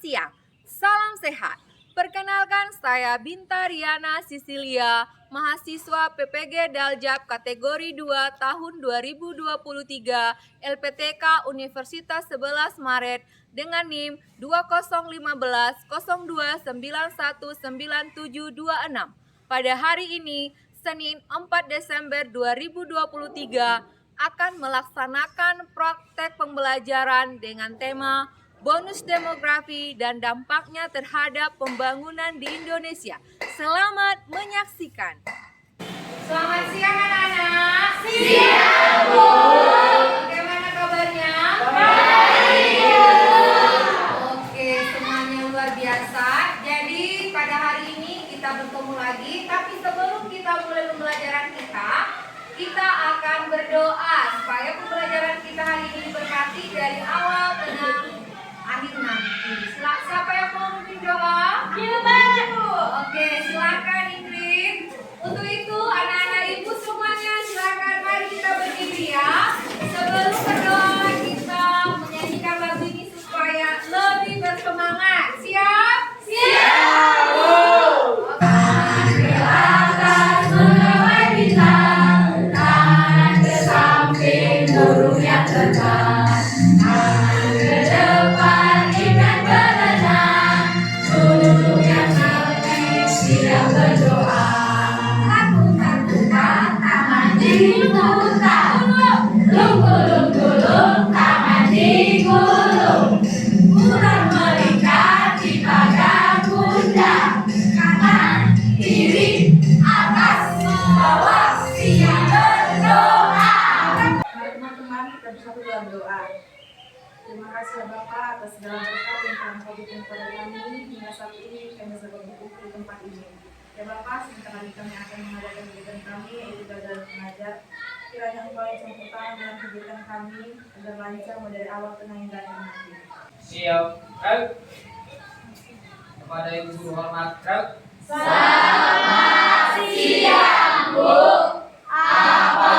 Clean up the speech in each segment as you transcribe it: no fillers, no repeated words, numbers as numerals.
siang, salam sehat. Perkenalkan saya Binta Riana Sisilia, mahasiswa PPG Daljab kategori 2 tahun 2023 LPTK Universitas 11 Maret dengan NIM 201502919726. Pada hari ini, Senin 4 Desember 2023, akan melaksanakan praktek pembelajaran dengan tema bonus demografi dan dampaknya terhadap pembangunan di Indonesia. Selamat menyaksikan. Selamat siang anak-anak. Siang, Bu. Bagaimana kabarnya? Baik. Oke, semuanya luar biasa. Jadi pada hari ini kita bertemu lagi. Tapi sebelum kita mulai pembelajaran kita akan berdoa supaya pembelajaran kita hari ini diberkati dari awal, tengah, akhir nanti. Siapa yang mau memimpin doa? Ibu. Oke, silakan Ingrid. Untuk itu anak-anak ibu semuanya silakan mari kita berdiri ya. Sebelum berdoa kita menyanyikan lagu ini supaya lebih bersemangat. Siap? Siap. Burung yang terbang, tangan ke depan ikan berenang, burung yang cantik siap berdoa. Lakukan tangan diputar, gulung-gulung tangan digulung, burung melingkar di badan bunda, kanan kiri atas bawah siap berdoa. Kita bersatu dalam doa. Terima kasih ya Bapak atas segala berkat yang telah Kau berikan kepada kami hingga saat ini kami dapat berkumpul di tempat ini. Ya Bapak, sebentar lagi kami akan mengadakan kegiatan kami yaitu belajar mengajar. Kiranya Engkau yang campur tangan dalam kegiatan kami agar lancar mulai dari awal tengah hingga akhir nanti. Siap. Kepada Ibu Guru hormat. Selamat siang, Bu. Apa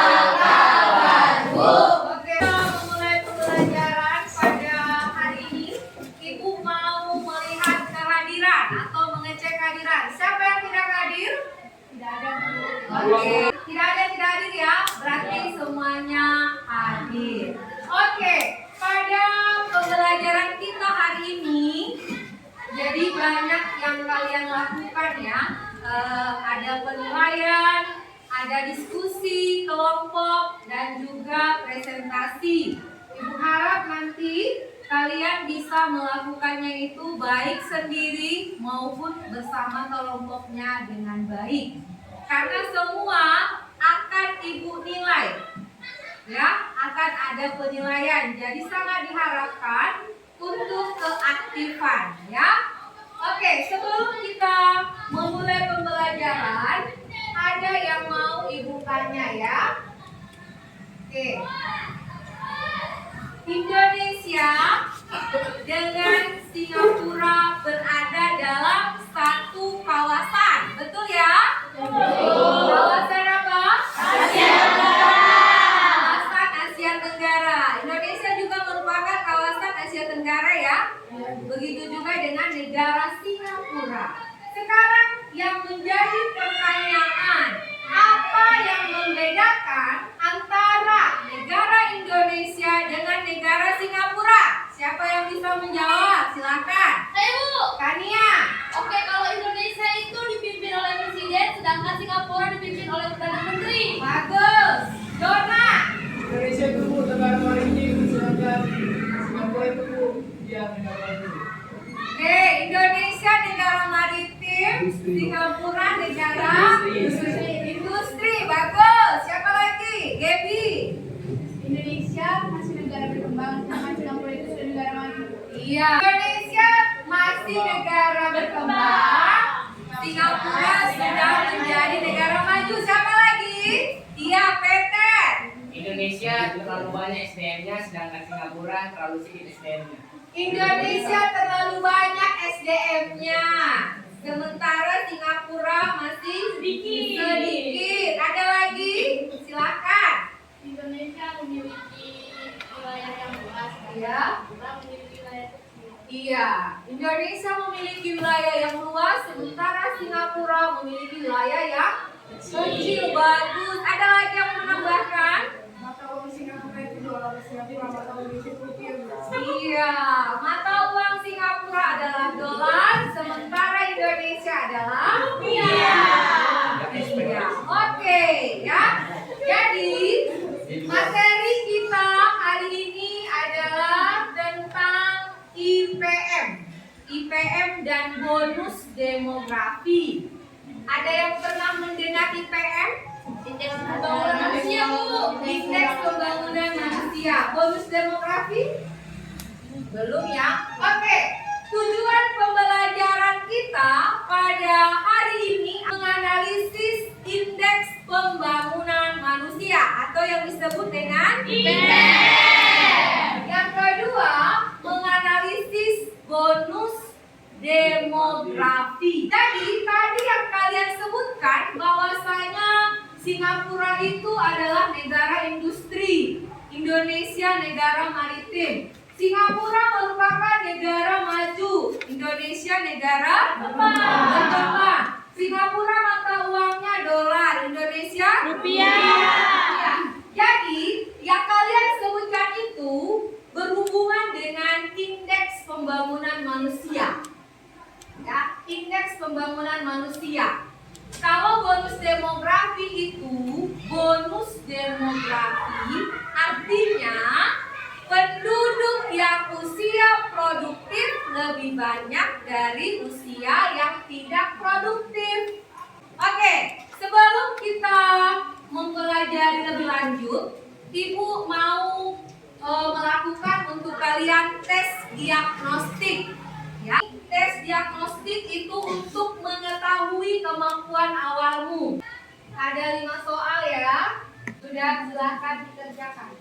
kabar, Bu? Oke, memulai pembelajaran pada hari ini, Ibu mau melihat kehadiran atau mengecek kehadiran. Siapa yang tidak hadir? Tidak ada, Bu. Oke, tidak hadir ya. Berarti semuanya hadir. Oke, pada pembelajaran kita hari ini, jadi banyak yang kalian lakukan ya. Ada penilaian, ada diskusi kelompok, dan juga presentasi. Ibu harap nanti kalian bisa melakukannya itu baik sendiri maupun bersama kelompoknya dengan baik. Karena semua akan Ibu nilai. Ya, akan ada penilaian. Jadi sangat diharapkan untuk keaktifan ya. Oke, sebelum kita memulai pembelajaran, ada yang mau Ibu tanya ya. Oke. Indonesia dengan Singapura berada dalam satu kawasan. Betul ya? Betul. Kawasan apa? Asia Tenggara. Kawasan Asia Tenggara. Indonesia juga merupakan kawasan Asia Tenggara ya. Begitu juga dengan negara Singapura. Sekarang yang menjadi pertanyaan, apa yang membedakan antara negara Indonesia dengan negara Singapura? Siapa yang bisa menjawab? Silakan. Ayo Bu. Kania. Oke, kalau Indonesia itu dipimpin oleh presiden, sedangkan Singapura dipimpin oleh perdana menteri. Bagus. Dona. Indonesia itu Bu, negara maritim, sedangkan Singapura itu Bu, dia negara itu. Oke, Indonesia negara maritim, Singapura negara industri. Bagus. Siapa lagi? Gaby. Indonesia masih negara berkembang, sedangkan Singapura itu sudah negara maju. Iya. Indonesia masih negara berkembang. Singapura sudah menjadi negara maju. Siapa lagi? Iya, Peter. Indonesia terlalu banyak SDM-nya, sedangkan Singapura terlalu sedikit SDM-nya. Indonesia terlalu banyak SDM-nya, sementara Singapura masih sedikit. Ada lagi? Silakan. Indonesia memiliki wilayah yang luas, Ya. Singapura memiliki wilayah kecil. Iya, Indonesia memiliki wilayah yang luas, sementara Singapura memiliki wilayah yang kecil. Bagus. Ada lagi yang menambahkan? Mata uang Singapura itu dolar Singapura, mata uang Indonesia rupiah. Iya, mata uang Singapura adalah dolar, sementara Indonesia adalah rupiah. Iya, oke ya. Jadi materi kita hari ini adalah tentang IPM dan bonus demografi. Ada yang pernah mendengar IPM? Indeks pembangunan manusia, Bu. Indeks pembangunan manusia. Bonus demografi? Belum ya? Oke. Tujuan pembelajaran kita pada hari ini menganalisis indeks pembangunan manusia atau yang disebut dengan IPM. Yang kedua, menganalisis bonus demografi. Jadi tadi yang kalian sebutkan bahwasanya Singapura itu adalah negara industri, Indonesia negara maritim. Singapura merupakan negara maju, Indonesia negara berkembang. Singapura mata uangnya dolar, Indonesia rupiah. Jadi yang kalian sebutkan itu berhubungan dengan indeks pembangunan manusia. Ya, indeks pembangunan manusia. Kalau bonus demografi artinya penduduk yang usia produktif lebih banyak dari usia yang tidak produktif. Oke, sebelum kita mempelajari lebih lanjut, Ibu mau melakukan untuk kalian tes diagnostik. Ya, tes diagnostik itu untuk mengetahui kemampuan awalmu. Ada 5 soal ya. Sudah, silahkan dikerjakan.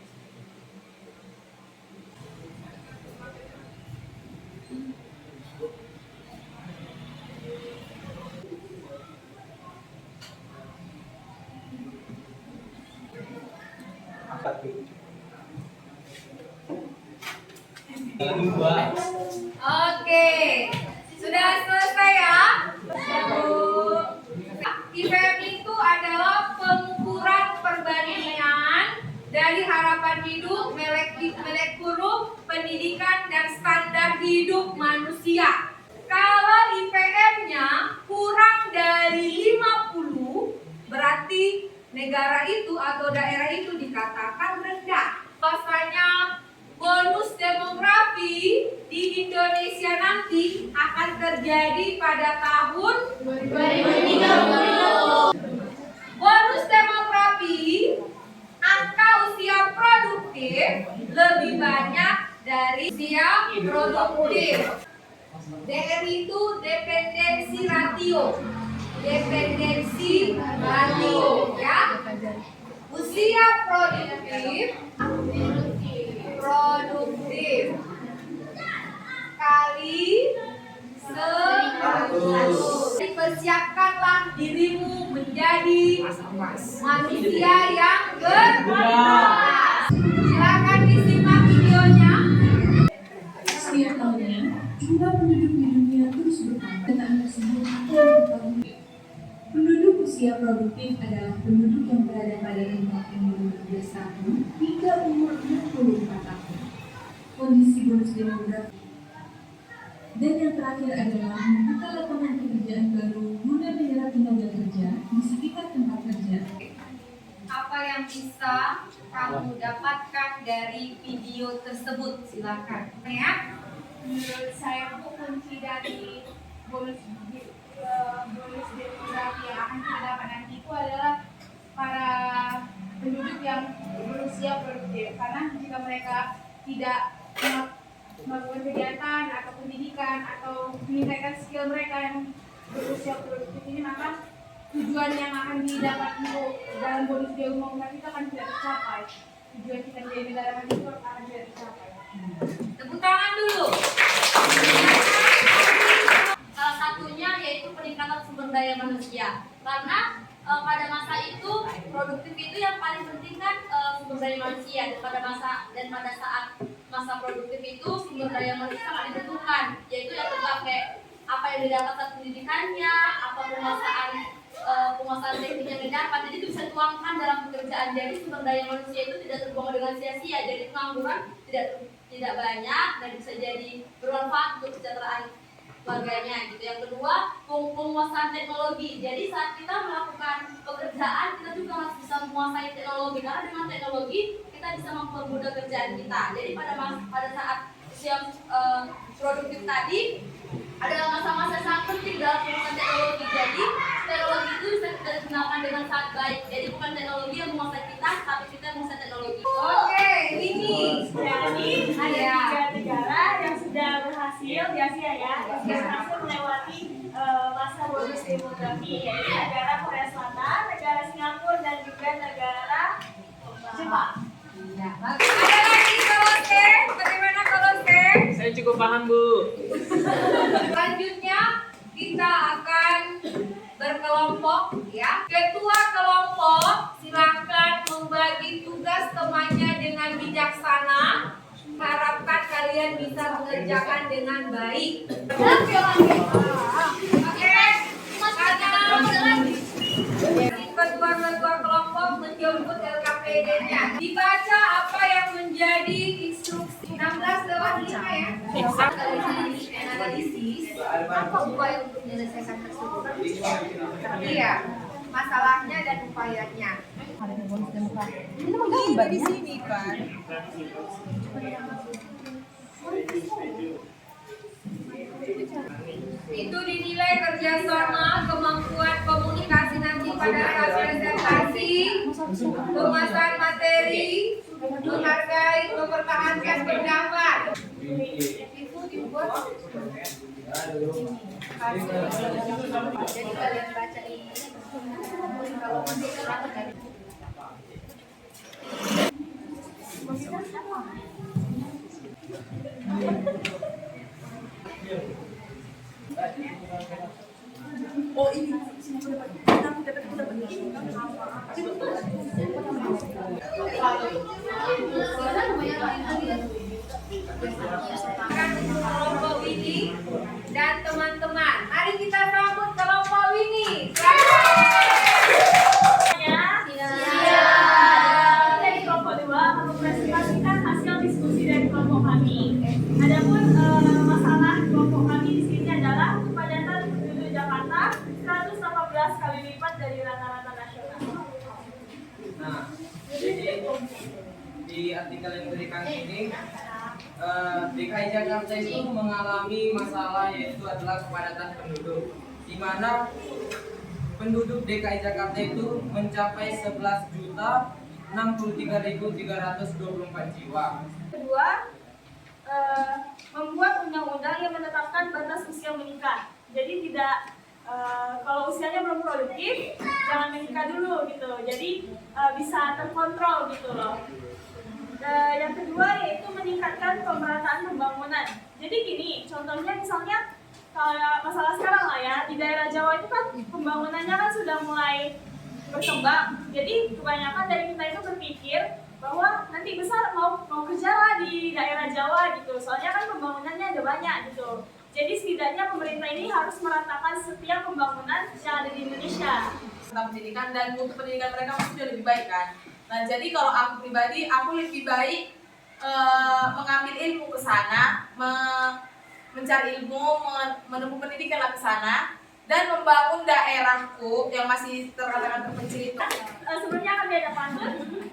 Oke, sudah selesai ya? IPM itu adalah pengukuran perbandingan dari harapan hidup, melek huruf, pendidikan, dan standar hidup manusia. Kalau IPM-nya kurang dari 50, berarti negara itu atau daerah itu dikatakan rendah. Bahwasanya bonus demografi di Indonesia nanti akan terjadi pada tahun 2030. Bonus demografi, angka usia produktif lebih banyak dari usia produktif. DR itu dependensi ratio. Dependensi ratio ya. Usia produktif kali 100. Persiapkanlah dirimu menjadi manusia yang berkualitas. Silakan disimak videonya. Setiap tahunnya, jumlah penduduk di dunia terus bertambah. Data tersebut akan diketahui. Penduduk usia produktif adalah penduduk yang berada pada rentang umur 15 tahun hingga umur 64 tahun. Kondisi bonus demografi. Dan yang terakhir adalah membuka lapangan pekerjaan baru guna menyerap tenaga kerja di sekitar tempat kerja. Apa yang bisa kamu dapatkan dari video tersebut? Silakan. Ya. Menurut saya itu kunci dari bonus demografi yang akan kita dapat nanti itu adalah para penduduk yang berusia produktif, karena jika mereka tidak melakukan kegiatan atau pendidikan atau meningkatkan skill mereka yang berusia produktif ini, maka tujuan yang akan didapat untuk dalam bonus demografi itu akan tidak tercapai. Tujuan kita menjadi negara maju itu akan tidak tercapai. Tepuk tangan dulu. Salah satunya yaitu peningkatan sumber daya manusia. Karena pada masa itu produktif itu yang paling penting kan sumber daya manusia, dan pada saat masa produktif itu sumber daya manusia sangat dibutuhkan, yaitu yang tentang kayak apa yang didapat saat pendidikannya, apa penguasaan teknik yang didapat, jadi itu bisa dituangkan dalam pekerjaan. Jadi sumber daya manusia itu tidak terbuang dengan sia-sia, jadi pengangguran tidak banyak dan bisa jadi bermanfaat untuk kesejahteraan keluarganya gitu. Yang kedua, penguasaan teknologi. Jadi saat kita melakukan pekerjaan, kita juga harus bisa menguasai teknologi, karena dengan teknologi kita bisa mempermudah kerjaan kita. Jadi pada saat usia produktif tadi adalah masa-masa sangat penting dalam penggunaan teknologi. Jadi teknologi itu bisa kita gunakan dengan sangat baik. Jadi bukan teknologi yang menguasai kita, tapi kita yang menguasai teknologi. Oke, ini. Jadi ada 3 negara yang sudah berhasil di Asia ya, yang berhasil melewati masa bonus demografi, yaitu negara Korea Selatan, negara Singapura, dan juga negara Jepang. Ada lagi Kolose. Bagaimana Kolose? Saya cukup paham, Bu. Selanjutnya kita akan berkelompok ya. Ketua kelompok silakan membagi tugas temannya dengan bijaksana. Harapkan kalian bisa mengerjakan dengan baik. Oke. Ketua kelompok menjemput LKPD-nya. Dibaca apa yang menjadi instruksi 16/5 ya. Analisis apa upaya untuk menyelesaikan tersebut. Iya, masalahnya dan upayanya. Di sini, Pak. Itu dinilai kerjasama, kemampuan komunikasi nanti pada saat presentasi, penguasaan materi, menghargai, mempertahankan pendapat. Itu dibuat. Jadi kalian baca ini. Kalau kelompok Winnie dan teman-teman. Mari kita sambut kelompok Winnie. Dari kelompok 2 akan mempresentasikan hasil diskusi dari kelompok kami. Adapun masalah kelompok kami di sini adalah kepadatan penduduk Jakarta 118 kali lipat dari rata-rata nasional. Nah, jadi di artikel yang diberikan ini DKI Jakarta itu mengalami masalah yaitu adalah kepadatan penduduk, di mana penduduk DKI Jakarta itu mencapai 11.063.324 jiwa. Kedua, membuat undang-undang yang menetapkan batas usia menikah. Jadi tidak kalau usianya belum produktif, jangan menikah dulu gitu. Jadi bisa terkontrol gitu loh. Yang kedua yaitu meningkatkan pemerataan pembangunan. Jadi gini, contohnya misalnya kalau masalah sekarang lah ya, di daerah Jawa itu kan pembangunannya kan sudah mulai berkembang. Jadi kebanyakan dari kita itu berpikir bahwa nanti besar mau kerja lah di daerah Jawa gitu. Soalnya kan pembangunannya ada banyak gitu. Jadi setidaknya pemerintah ini harus meratakan setiap pembangunan yang ada di Indonesia. Tentang pendidikan dan mutu pendidikan mereka sudah lebih baik kan. Nah jadi kalau aku pribadi, aku lebih baik mengambil ilmu ke sana, mencari ilmu, menempuh pendidikan ke sana, dan membangun daerahku yang masih terkadang terpencil itu. Sebelumnya kami ada pantun.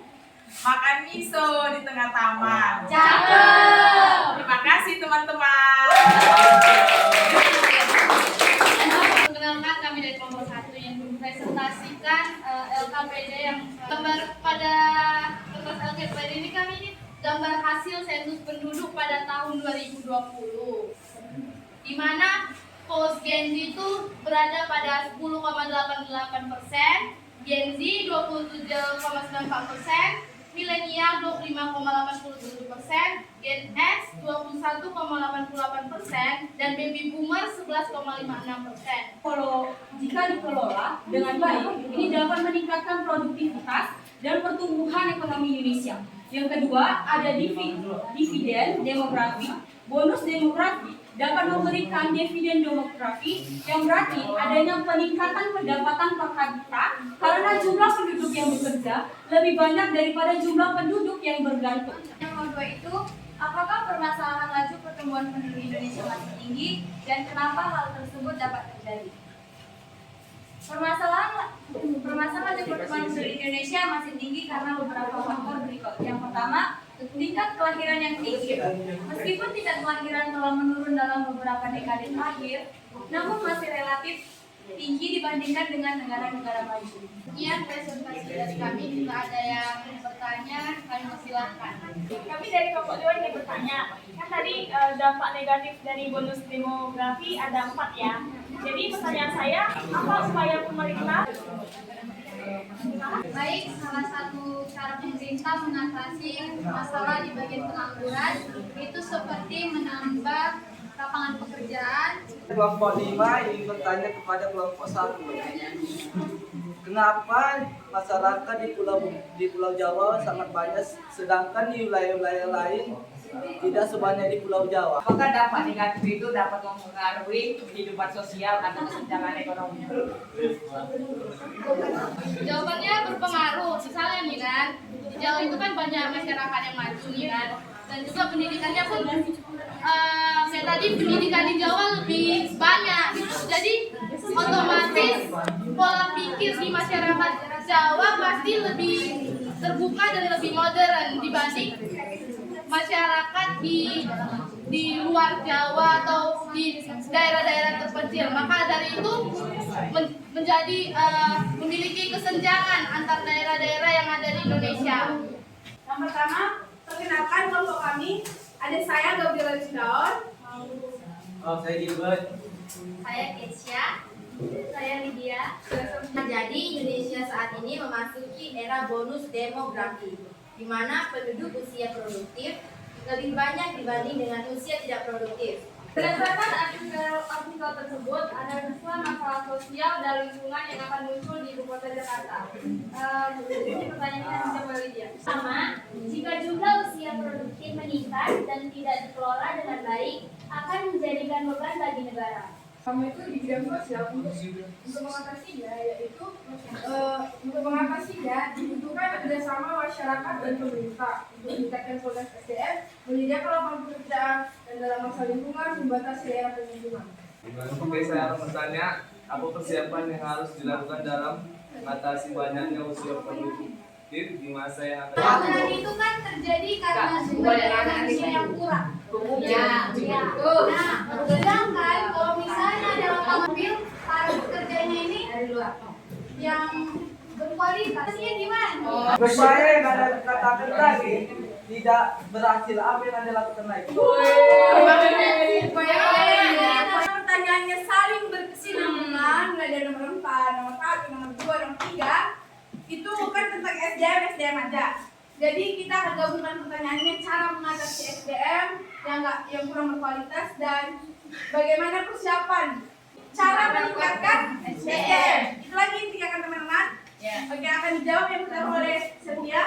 Makan miso di tengah taman. Cakep. Terima kasih teman-teman. Perkenalkan, kami dari kelompok 1 yang mempresentasikan LKPD yang gambar pada kertas LKPD ini. Kami ini gambar hasil sensus penduduk pada tahun 2020, di mana post Gen Z itu berada pada 10,88%, Gen Z 27,94%, milenial 25,87%, Gen X 21,88%, dan baby boomer 11,56%. Kalau jika dikelola dengan baik, ini dapat meningkatkan produktivitas dan pertumbuhan ekonomi Indonesia. Yang kedua, ada dividen demografi. Bonus demografi dapat memberikan dividen demografi yang berarti adanya peningkatan pendapatan per kapita karena jumlah penduduk yang bekerja lebih banyak daripada jumlah penduduk yang bergantung. Yang kedua itu, apakah permasalahan laju pertumbuhan penduduk Indonesia masih tinggi dan kenapa hal tersebut dapat terjadi? Permasalahan laju pertumbuhan penduduk Indonesia masih tinggi karena beberapa faktor berikut. Yang pertama, tingkat kelahiran yang tinggi. Meskipun tingkat kelahiran telah menurun dalam beberapa dekade terakhir, namun masih relatif tinggi dibandingkan dengan negara-negara maju. Sekian presentasi dari kami. Jika ada yang bertanya, kami persilahkan. Kami dari kelompok 2 ingin bertanya, kan tadi dampak negatif dari bonus demografi ada 4 ya. Jadi pertanyaan saya, apa upaya pemerintah? Baik, salah satu cara pemerintah mengatasi masalah di bagian pengangguran itu seperti menambah lapangan pekerjaan. Kelompok 5 ingin bertanya kepada kelompok 1. Kenapa masyarakat di Pulau Jawa sangat banyak sedangkan di wilayah-wilayah lain tidak sebanyak di Pulau Jawa? Apakah dampak negatif itu dapat mempengaruhi kehidupan sosial atau kesenjangan ekonomi? Jawabannya berpengaruh. Misalnya nih kan, di Jawa itu kan banyak masyarakat yang maju nih kan, dan juga pendidikannya pun kayak tadi pendidikan di Jawa lebih banyak. Jadi otomatis pola pikir di masyarakat Jawa pasti lebih terbuka dan lebih modern dibanding masyarakat di luar Jawa atau di daerah-daerah terpencil. Maka dari itu menjadi memiliki kesenjangan antar daerah-daerah yang ada di Indonesia. Yang pertama, perkenalkan kelompok kami. Ada saya Gabriela Cindaon. Saya Gilbert. Saya Kesia. Saya Lydia. Jadi Indonesia saat ini memasuki era bonus demografi, di mana penduduk usia produktif lebih banyak dibanding dengan usia tidak produktif. Berdasarkan artikel tersebut, ada dua masalah sosial dan lingkungan yang akan muncul di ibu kota Jakarta. Ini pertanyaannya bisa boleh Lydia. Pertama, jika jumlah usia produktif meningkat dan tidak dikelola dengan baik, akan menjadikan beban bagi negara. Kami itu di bidang sosial untuk mengatasinya, yaitu untuk mengatasinya dibutuhkan kerjasama masyarakat dan pemerintah untuk meningkatkan kualitas SDM, menyediakan lapangan pekerjaan, dan dalam masalah lingkungan membatasi daerah pemukiman. Oke, saya bertanya, apa persiapan yang harus dilakukan dalam mengatasi banyaknya usia produktif di masa yang akan datang? Pengangguran itu kan terjadi karena sumber daya manusia yang kurang. Ya. Nah, sedangkan kalau misalnya ada lapangan mobil, para pekerjanya ini yang berkualitasnya gimana? Saya yang ada katakan tadi tidak berhasil, apa yang Anda lakukan lagi? Pertanyaannya saling berkesinambungan, mulai dari nomor 4, nomor 1, nomor 2, nomor 3. Itu bukan tentang SDM aja. Jadi kita akan gabungkan pertanyaannya, cara mengatasi SDM yang kurang berkualitas dan bagaimana persiapan cara meningkatkan SDM. Itu lagi intinya kan teman-teman. Oke, akan dijawab yang pertama oleh Setia.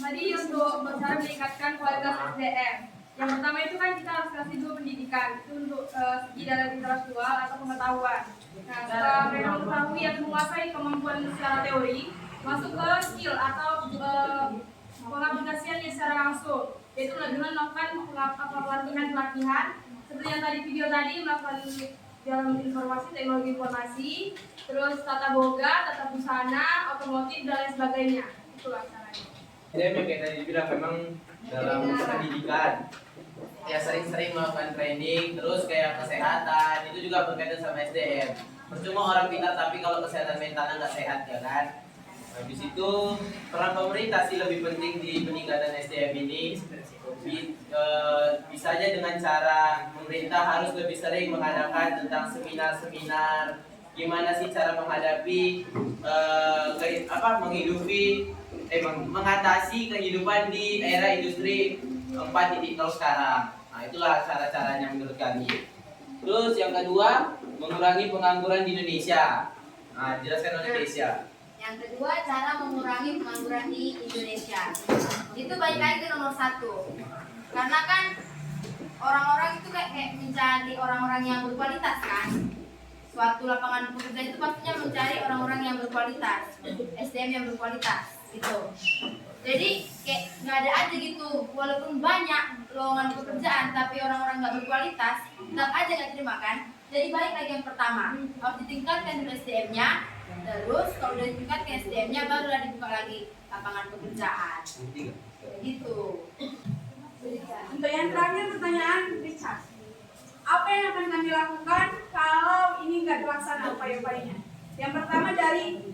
Tadi untuk cara meningkatkan kualitas SDM. Yang pertama itu kan kita harus kasih dulu pendidikan, itu untuk segi dalam intelektual atau pengetahuan. Nah, setelah mereka mengetahui yang menguasai kemampuan secara teori, masuk ke skill atau pengaplikasiannya secara langsung, yaitu dengan melakukan pelatihan seperti yang tadi video tadi, melakukan dalam informasi, teknologi informasi, terus tata boga, tata busana, otomotif, dan lain sebagainya. Itulah caranya. Saya kayak tadi bilang memang dalam pendidikan ya sering-sering melakukan training, terus kayak kesehatan itu juga berkaitan sama SDM. Percuma orang pintar tapi kalau kesehatan mentalnya nggak sehat ya kan. Habis itu peran pemerintah sih lebih penting di peningkatan SDM ini. Bisa aja dengan cara pemerintah harus lebih sering mengadakan tentang seminar-seminar gimana sih cara menghadapi mengatasi kehidupan di era industri 4.0 sekarang. Nah, itulah cara-caranya menurut kami. Terus yang kedua, mengurangi pengangguran di Indonesia. Nah, jelaskan oleh Kesia. Yang kedua, cara mengurangi pengangguran di Indonesia. Itu balik lagi ke nomor 1. Karena kan orang-orang itu kayak mencari orang-orang yang berkualitas kan. Suatu lapangan pekerjaan itu pastinya mencari orang-orang yang berkualitas, SDM yang berkualitas gitu. Jadi kayak nggak ada aja gitu, walaupun banyak lowongan pekerjaan tapi orang-orang nggak berkualitas, tetap aja nggak terima kan. Jadi balik lagi yang pertama, harus ditingkatkan dulu SDM-nya. Terus kalau udah ditingkatkan SDM-nya, barulah dibuka lagi lapangan pekerjaan. Gitu. Untuk yang terakhir pertanyaan Richard. Apa yang akan kami lakukan kalau ini nggak terlaksana upaya-upayanya? Yang pertama dari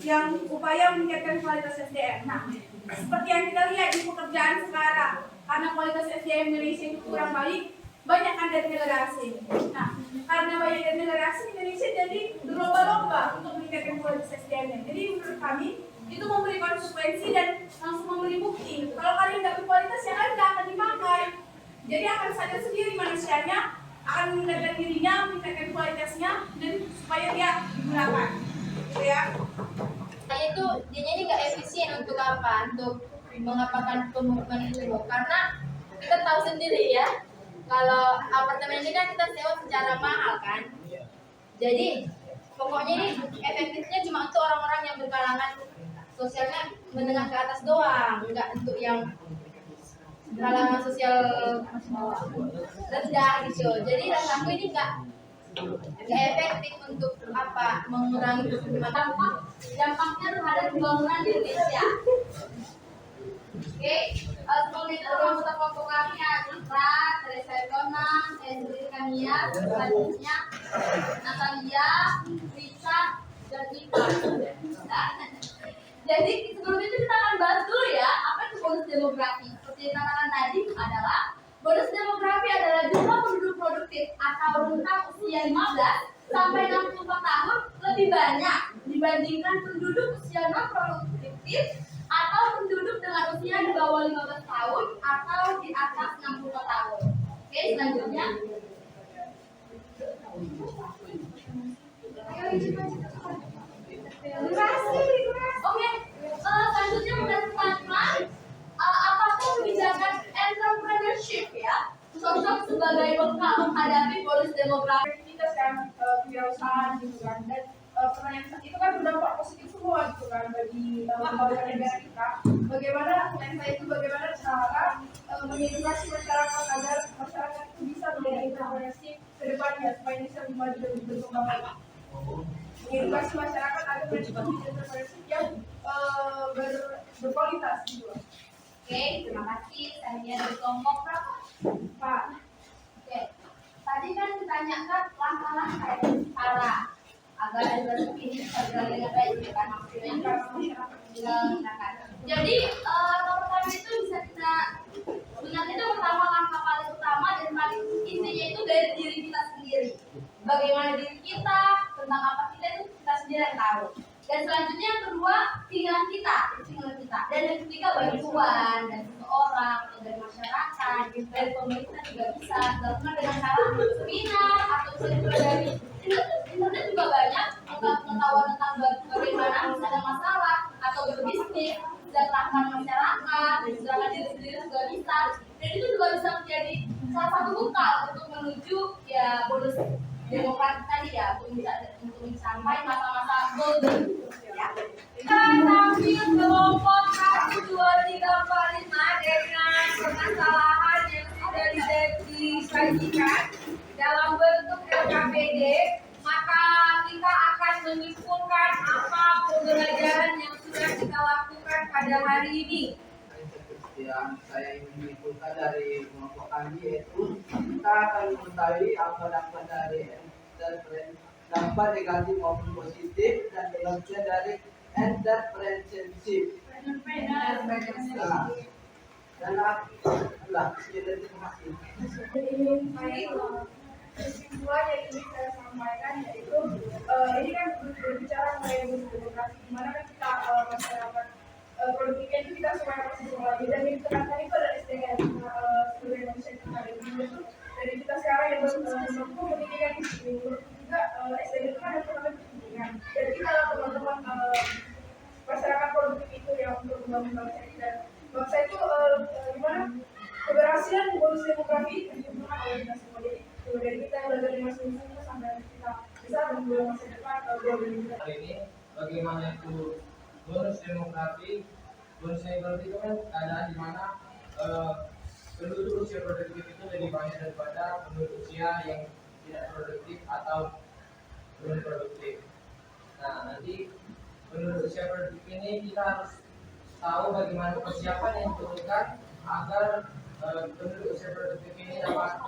yang upaya meningkatkan kualitas SDM. Nah, seperti yang kita lihat di pekerjaan sekarang, karena kualitas SDM Indonesia itu kurang baik, banyak kan dari negara asing. Nah, karena banyak dari negara asing, Indonesia jadi berlomba-lomba untuk meningkatkan kualitas SDM-nya. Jadi menurut kami itu memberi konsekuensi dan langsung memberi bukti. Kalau kalian nggak berkualitas, ya kalian nggak akan dipakai. Jadi akan sadar sendiri manusianya, akan meningkatkan dirinya, meningkatkan kualitasnya, dan supaya dia digunakan. Gitu ya. Nah itu dia ini nggak efisien untuk apa? Untuk mengapakan pemukiman itu, karena kita tahu sendiri ya, kalau apartemen ini kan kita sewa secara mahal kan. Jadi pokoknya ini efektifnya cuma untuk orang-orang yang berkalangan sosialnya menengah ke atas doang, enggak untuk yang kalangan sosial rendah gitu. Jadi rasaku ini enggak efektif untuk apa mengurangi pemukiman. Dampaknya terhadap pembangunan di Indonesia. Oke, sebagai anggota kelompok kami Citra, Teresa Elona, saya sendiri Kania, selanjutnya Natalia, Risa, dan Iva. Jadi sebelum itu kita akan bahas dulu ya, apa itu bonus demografi. Seperti yang katakan tadi adalah bonus demografi adalah jumlah penduduk produktif atau rentang usia 15 sampai 64 tahun lebih banyak dibandingkan penduduk usia non produktif atau penduduk dengan usia di bawah 15 tahun atau di atas 64 tahun. Oke, selanjutnya. Oke, selanjutnya berdasarkan apakah kebijakan entrepreneurship ya cocok sebagai bekal menghadapi bonus demografi. Kita sekarang kewirausahaan gitu kan, dan pertanyaan itu kan berdampak positif semua gitu kan bagi pembangunan negara kita. Bagaimana pertanyaan saya itu bagaimana cara mengedukasi masyarakat agar masyarakat itu bisa menjadi entrepreneurship ke depannya supaya bisa maju dan berkembang lagi. Mengedukasi masyarakat agar menjadi entrepreneurship yang berkualitas gitu. Oke, terima kasih. Saya dari kelompok Pak. Oke, tadi kan ditanyakan langkah-langkah cara agar entrepreneurship ini bisa berjalan dengan baik, gitu kan maksudnya. Jadi nomor pertama itu bisa kita sebenarnya itu pertama langkah paling utama dan paling intinya itu dari diri kita sendiri. Bagaimana diri kita, tentang apa kita itu kita sendiri yang tahu. Dan selanjutnya yang kedua, keinginan kita. Dan yang ketiga bantuan dari seseorang, dari masyarakat, dari pemerintah juga bisa dilakukan dengan cara seminar atau bisa juga dari internet juga banyak pengetahuan tentang bagaimana ada masalah atau berbisnis, kesejahteraan masyarakat, dan sedangkan diri sendiri juga bisa. Dan itu juga bisa menjadi salah satu bekal untuk menuju ya bonus demokrasi tadi ya, untuk mencapai masa-masa golden ya. Kita tampil kelompok 1, 2, 3, 4, 5 dengan permasalahan yang sudah disajikan dalam bentuk LKPD, maka kita akan menyimpulkan apa pembelajaran yang sudah kita lakukan pada hari ini. Yang saya ingin menyimpulkan dari kelompok kami yaitu kita akan mengetahui apa dampak dari dampak negatif maupun positif dan pengertian dari entrepreneurship. Dan lah, terima kasih. Kesimpulan yang ingin saya sampaikan yaitu ini kan berbicara mengenai bonus demografi, di mana kan kita masyarakat produktifnya itu kita semua masih lagi dan yang ditekankan itu adalah SDM sebagai manusia yang ada di dunia itu dari kita sekarang yang mampu pendidikan itu juga SDM itu kan ada pertama pendidikan dan kita lah teman-teman masyarakat produktif itu yang untuk membangun bangsa ini, dan bangsa itu gimana keberhasilan bonus demografi yang diumpulkan oleh kita semua. Jadi dari kita belajar dari masing-masing sampai kita bisa membuat masa depan global. Hari ini bagaimana itu bonus demografi? Bonus demografi itu kan keadaan di mana penduduk usia produktif itu lebih banyak daripada penduduk usia yang tidak produktif atau belum produktif. Nah, nanti penduduk usia produktif ini kita harus tahu bagaimana persiapan yang diperlukan agar penduduk usia produktif ini dapat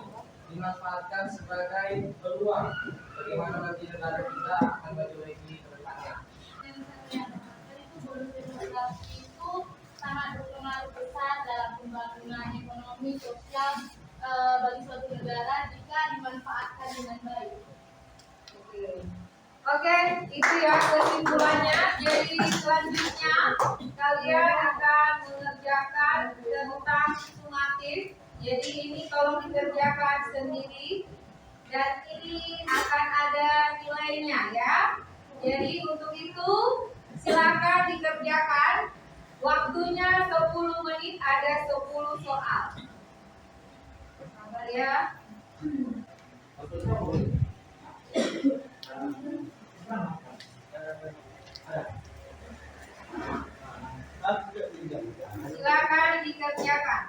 dimanfaatkan sebagai peluang bagaimana nanti negara kita akan maju lagi ke depannya. Itu sangat berpengaruh besar dalam pembangunan ekonomi sosial bagi suatu negara jika dimanfaatkan dengan baik. Oke, itu ya kesimpulannya. Jadi selanjutnya kalian akan mengerjakan tentang sumatif. Jadi ini tolong dikerjakan sendiri dan ini akan ada nilainya ya. Jadi untuk itu silakan dikerjakan. Waktunya 10 menit, ada 10 soal. Sabar ya. Silakan dikerjakan.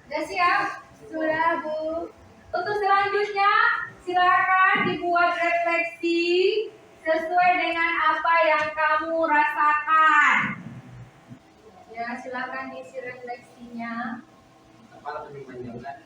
Sudah siap? Sudah, Bu. Untuk selanjutnya, silakan dibuat refleksi sesuai dengan apa yang kamu rasakan. Ya, silakan diisi refleksinya. Kepala lebih panjang kan?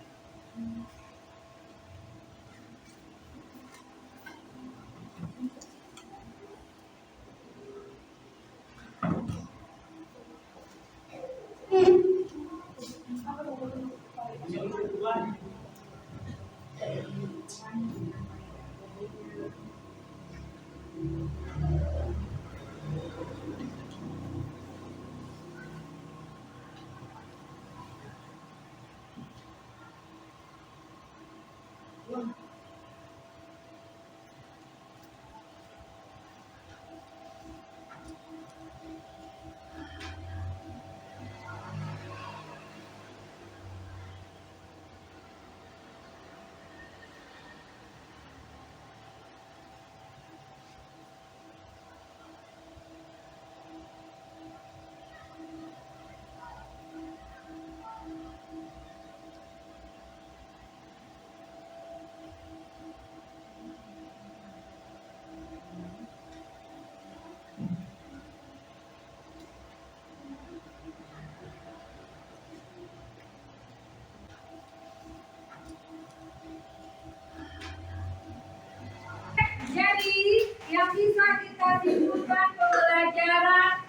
Jadi, yang bisa kita simpulkan pembelajaran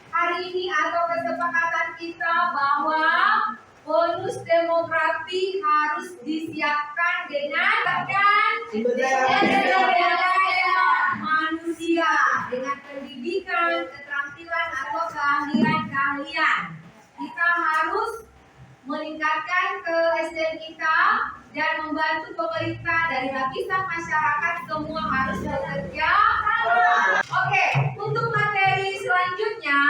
hari ini atau kesepakatan kita bahwa bonus demografi harus disiapkan dengan Sumber daya manusia dengan pendidikan, keterampilan atau keahlian. Kita harus meningkatkan ke SDM kita dan membantu pemerintah dari lapisan masyarakat, semua harus bekerja. Oke, untuk materi selanjutnya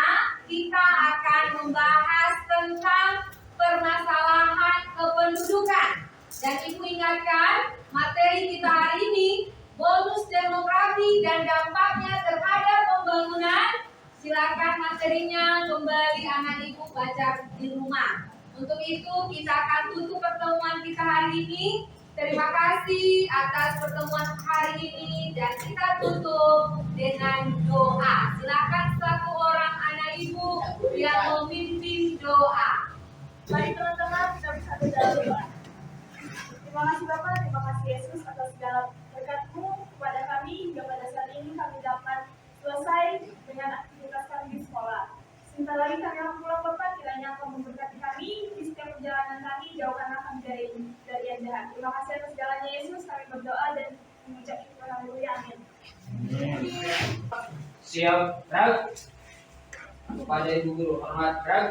kita akan membahas tentang permasalahan kependudukan. Dan Ibu ingatkan, materi kita hari ini bonus demografi dan dampaknya terhadap pembangunan. Silakan materinya kembali anak Ibu baca di rumah. Untuk itu kita akan tutup pertemuan kita hari ini. Terima kasih atas pertemuan hari ini dan kita tutup dengan doa. Silakan satu orang anak Ibu yang memimpin doa. Mari teman-teman kita bersatu dalam doa. Terima kasih Bapak, terima kasih Yesus atas segala berkat-Mu kepada kami hingga pada saat ini kami dapat selesai dengan aktivitas kami di sekolah. Sebentar lagi kami akan pulang Bapak, kiranya Engkau memberkati kami di setiap perjalanan kami, jauhkanlah kami dari yang jahat. Tuhan. Terima kasih atas segalanya Yesus, kami berdoa dan mengucap syukur. Haleluya, amin. Siap, Rag. Kepada Ibu Guru, hormat, Rag.